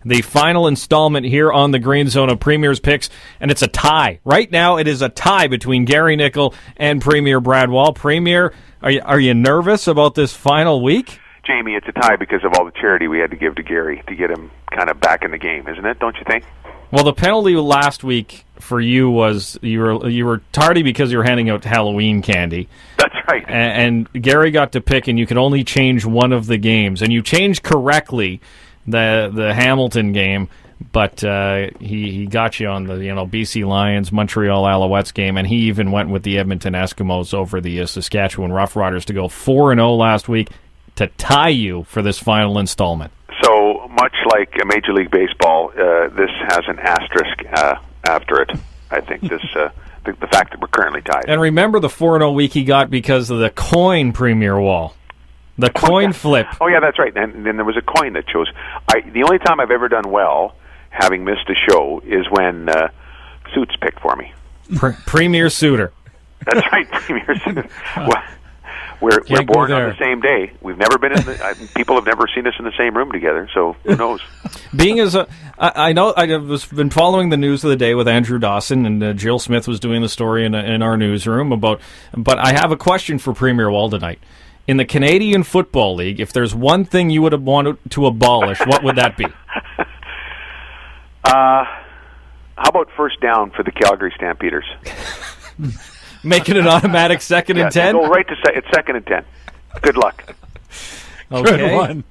the final installment here on the Green Zone of Premier's Picks, and it's a tie. Right now, it is a tie between Gary Nickel and Premier Brad Wall. Premier, are you nervous about this final week? Jamie, it's a tie because of all the charity we had to give to Gary to get him kind of back in the game, isn't it? Don't you think? Well, the penalty last week for you was you were tardy because you were handing out Halloween candy. That's right. And Gary got to pick, and you could only change one of the games. And you changed correctly the Hamilton game, but he got you on the BC Lions, Montreal Alouettes game, and he even went with the Edmonton Eskimos over the Saskatchewan Roughriders to go 4-0 last week to tie you for this final installment. So much like Major League Baseball, this has an asterisk after it. I think this the fact that we're currently tied. And remember the 4-0 week he got because of the coin, Premier Wall. The coin flip. Oh, yeah, that's right. And then there was a coin that chose. The only time I've ever done well, having missed a show, is when Suits picked for me. Premier Suitor. That's right, Premier Suitor. Well, we're born on the same day. We've never been in the... people have never seen us in the same room together, so who knows? Being as a... I know I've been following the news of the day with Andrew Dawson, and Jill Smith was doing the story in our newsroom about... But I have a question for Premier Wall tonight. In the Canadian Football League, if there's one thing you would have wanted to abolish, what would that be? How about first down for the Calgary Stampeders? Make it an automatic 2nd and 10? Go right to it's 2nd and 10. Good luck. Okay. Good one.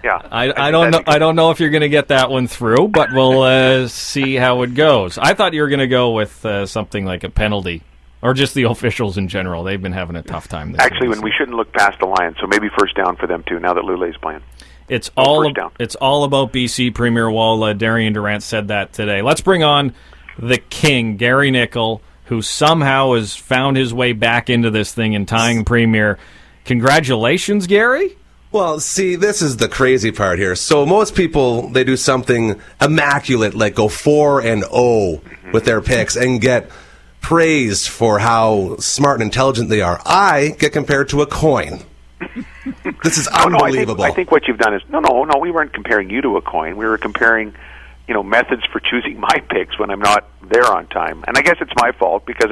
Yeah. I don't know. I don't know if you're going to get that one through, but we'll see how it goes. I thought you were going to go with something like a penalty, or just the officials in general. They've been having a tough time this Actually, year. when we shouldn't look past the Lions, so maybe first down for them too. Now that Lule's playing. It's all about BC. Premier Wall. Darian Durant said that today. Let's bring on the king, Gary Nickel, who somehow has found his way back into this thing and tying Premier. Congratulations, Gary. Well, see, this is the crazy part here. So most people, they do something immaculate, like go 4-0 with their picks and get praised for how smart and intelligent they are. I get compared to a coin. This is unbelievable. I think what you've done is, no, we weren't comparing you to a coin. We were comparing methods for choosing my picks when I'm not there on time. And I guess it's my fault because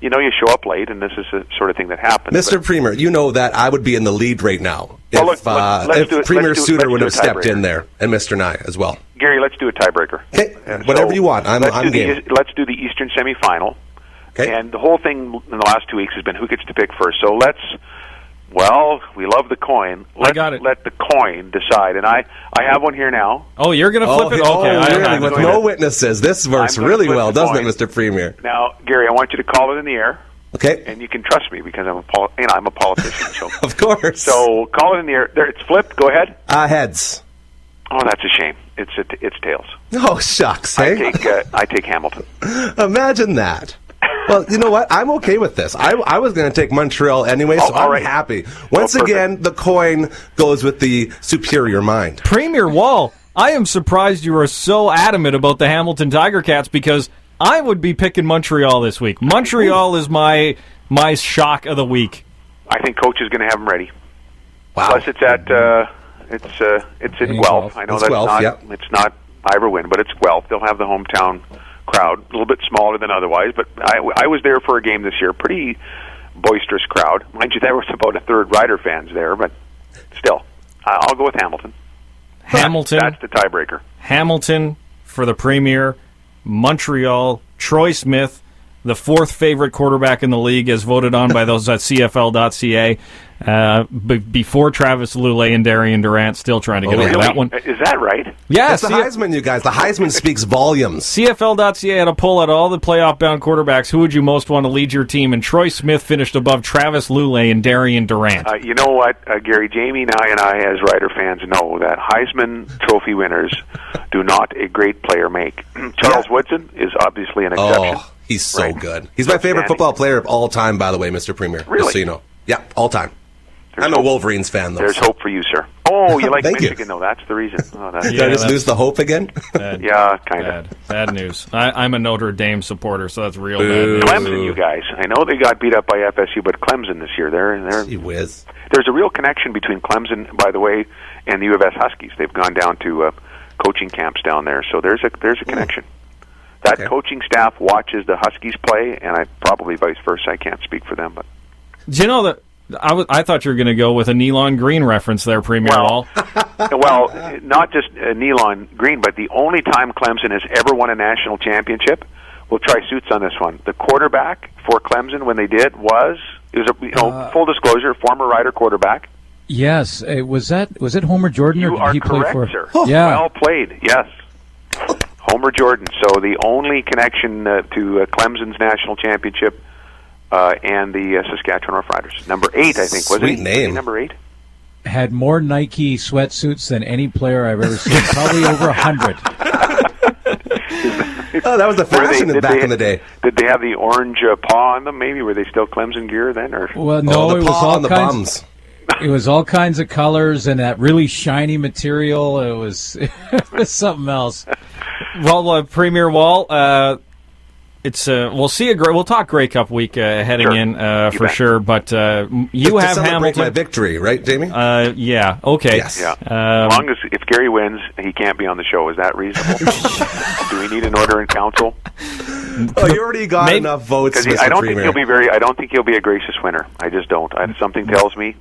you show up late, and this is the sort of thing that happens. Mr. Premier, you know that I would be in the lead right now if Premier Suitor would have stepped in there, and Mr. Nye as well. Gary, let's do a tiebreaker. Okay, whatever you want. I'm game. Let's do the Eastern semifinal. Okay. And the whole thing in the last 2 weeks has been who gets to pick first. So we love the coin. Let the coin decide. And I have one here now. Oh, you're going to flip it? Okay. Really? With no witnesses. This works really well, doesn't it, Mr. Premier? Now, Gary, I want you to call it in the air. Okay. And you can trust me because I'm a politician. So. Of course. So call it in the air. There, it's flipped. Go ahead. Heads. Oh, that's a shame. It's tails. Oh, shucks. Hey? I take Hamilton. Imagine that. Well, you know what? I'm okay with this. I was going to take Montreal anyway, so I'm happy. Once again, the coin goes with the superior mind. Premier Wall, I am surprised you are so adamant about the Hamilton Tiger Cats because I would be picking Montreal this week. Montreal is my shock of the week. I think Coach is going to have them ready. Wow. Plus, it's at it's in Guelph. I know it's not Ivor Wynn, but it's Guelph. They'll have the hometown crowd, a little bit smaller than otherwise, but I was there for a game this year, pretty boisterous crowd. Mind you, there was about a third Rider fans there, but still, I'll go with Hamilton. That's the tiebreaker. Hamilton for the Premier, Montreal, Troy Smith, the fourth favorite quarterback in the league as voted on by those at CFL.ca. Before Travis Lulay and Darian Durant, still trying to get over that one. Is that right? Yeah, it's the Heisman, you guys. The Heisman speaks volumes. CFL.ca had a poll at all the playoff-bound quarterbacks. Who would you most want to lead your team? And Troy Smith finished above Travis Lulay and Darian Durant. You know what, Gary, Jamie and I, as Rider fans, know that Heisman Trophy winners do not a great player make. Charles Woodson is obviously an exception. Oh, he's so good. He's my favorite football player of all time, by the way, Mr. Premier. Really? Just so you know. Yeah, all time. I'm a Wolverines fan, though. There's hope for you, sir. Oh, you like Michigan, though. That's the reason. Did I just lose the hope again? Yeah, kind of. Bad news. I'm a Notre Dame supporter, so that's real bad news. Clemson, you guys. I know they got beat up by FSU, but Clemson this year, Gee whiz. There's a real connection between Clemson, by the way, and the U of S Huskies. They've gone down to coaching camps down there. So there's a connection. That coaching staff watches the Huskies play, and I probably vice versa. I can't speak for them, but do you know that I thought you were going to go with a Nealon Green reference there, Premier Wall. Well, not just Nealon Green, but the only time Clemson has ever won a national championship. We'll try suits on this one. The quarterback for Clemson when they did was full disclosure, former Rider quarterback. Yes, was it Homer Jordan? You or did he play correct, for? Sir. Yeah, well played. Yes. Homer Jordan. So the only connection to Clemson's national championship and the Saskatchewan Roughriders. Number 8, I think. Was Sweet it? name. Number 8? had more Nike sweatsuits than any player I've ever seen. Probably over 100. Oh, that was the fashion back in the day. Did they have the orange paw on them? Maybe were they still Clemson gear then? Or well, no, the it was paw all on the kinds. bums. It was all kinds of colors and that really shiny material. It was something else. Well, Premier Wall, it's we'll see we'll talk Grey Cup week heading in for sure. But you have Hamilton. My victory, right, Jamie? Yeah. Okay. Yes. Yeah. As long as if Gary wins, he can't be on the show. Is that reasonable? Do we need an order in council? Oh, you already got enough votes, Mr. I don't Premier. I don't think he'll be a gracious winner. I just don't. Something tells me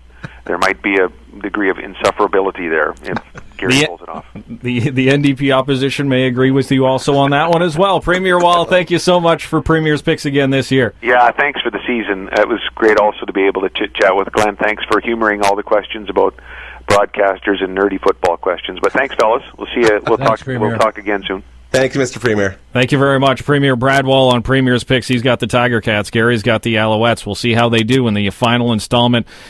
there might be a degree of insufferability there if Gary pulls it off. The NDP opposition may agree with you also on that one as well. Premier Wall, thank you so much for Premier's Picks again this year. Yeah, thanks for the season. It was great also to be able to chit-chat with Glenn. Thanks for humoring all the questions about broadcasters and nerdy football questions. But thanks, fellas. We'll see you. We'll talk again soon. Thank you, Mr. Premier. Thank you very much. Premier Brad Wall on Premier's Picks. He's got the Tiger Cats. Gary's got the Alouettes. We'll see how they do in the final installment